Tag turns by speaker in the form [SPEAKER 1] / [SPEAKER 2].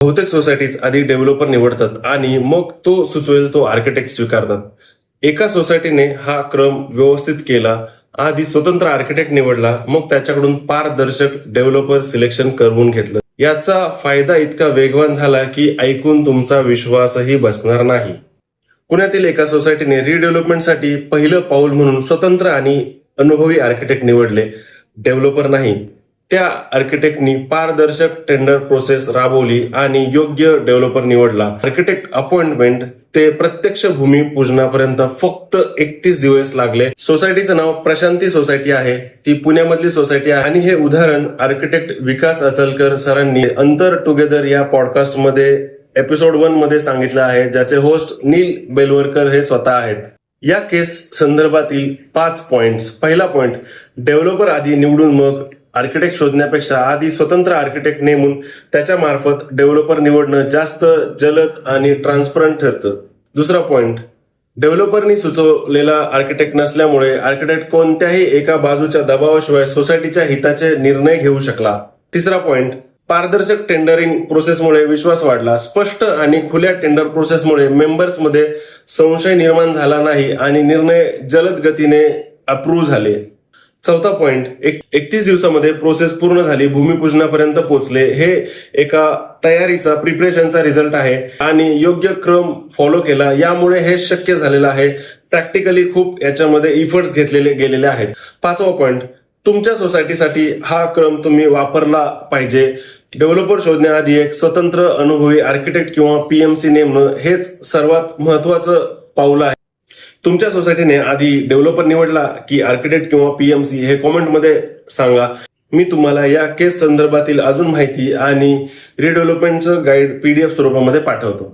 [SPEAKER 1] बहुतेक सोसायटीज आधी डेव्हलपर निवडतात आणि मग तो सुचवेल तो आर्किटेक्ट स्वीकारतात. एका सोसायटीने हा क्रम व्यवस्थित केला. आधी स्वतंत्र आर्किटेक्ट निवडला, मग त्याच्याकडून पारदर्शक डेव्हलपर सिलेक्शन करवून घेतलं. याचा फायदा इतका वेगवान झाला की ऐकून तुमचा विश्वासही बसणार नाही. पुण्यातील एका सोसायटीने रिडेव्हलपमेंटसाठी पहिलं पाऊल म्हणून स्वतंत्र आणि अनुभवी आर्किटेक्ट निवडले, डेव्हलपर नाही. त्या आर्किटेक्टनी पारदर्शक टेंडर प्रोसेस राबवली आणि योग्य डेव्हलपर निवडला. आर्किटेक्ट अपॉइंटमेंट ते प्रत्यक्ष भूमिपूजनापर्यंत फक्त 31 दिवस लागले. सोसायटीचं नाव प्रशांती सोसायटी आहे. ती पुण्यामधली सोसायटी आहे आणि हे उदाहरण आर्किटेक्ट विकास अचलकर सरांनी अंतर टुगेदर या पॉडकास्ट मध्ये एपिसोड 1 मध्ये सांगितलं आहे, ज्याचे होस्ट नील बेलवरकर हे स्वतः आहेत. या केस संदर्भातील 5 पॉइंट्स. पहिला पॉइंट, डेव्हलपर आधी निवडून मग आर्किटेक्ट शोधण्यापेक्षा आधी स्वतंत्र आर्किटेक्ट नेमून त्याच्या मार्फत डेव्हलपर निवडणं जास्त जलद आणि ट्रान्सपरंट ठरतं. दुसरा पॉइंट, डेव्हलपरनी सुचवलेला आर्किटेक्ट नसल्यामुळे आर्किटेक्ट कोणत्याही एका बाजूच्या दबावाशिवाय सोसायटीच्या हिताचे निर्णय घेऊ शकला. तिसरा पॉइंट, पारदर्शक टेंडरिंग प्रोसेसमुळे विश्वास वाढला. स्पष्ट आणि खुल्या टेंडर प्रोसेसमुळे मेंबर्समध्ये संशय निर्माण झाला नाही आणि निर्णय जलद गतीने अप्रूव्ह झाले. चौथा पॉइंट, 31 दिवसामध्ये प्रोसेस पूर्ण झाली, भूमिपूजनापर्यंत पोहोचले. हे एका तयारीचा प्रिपरेशनचा रिझल्ट आहे आणि योग्य क्रम फॉलो केला, यामुळे हे शक्य झालेलं आहे. प्रॅक्टिकली खूप याच्यामध्ये इफर्ट्स घेतलेले गेलेले आहेत. पाचवा पॉइंट, तुमच्या सोसायटीसाठी हा क्रम तुम्ही वापरला पाहिजे. डेव्हलपर शोधण्याआधी एक स्वतंत्र अनुभवी आर्किटेक्ट किंवा पीएमसी नेमणं हेच सर्वात महत्वाचं पाऊल आहे. तुमच्या सोसायटीने आधी डेव्हलपर निवडला की आर्किटेक्ट किंवा पीएमसी हे कॉमेंटमध्ये सांगा. मी तुम्हाला या केस संदर्भातील अजून माहिती आणि रिडेव्हलपमेंटचं गाईड PDF स्वरूपामध्ये पाठवतो.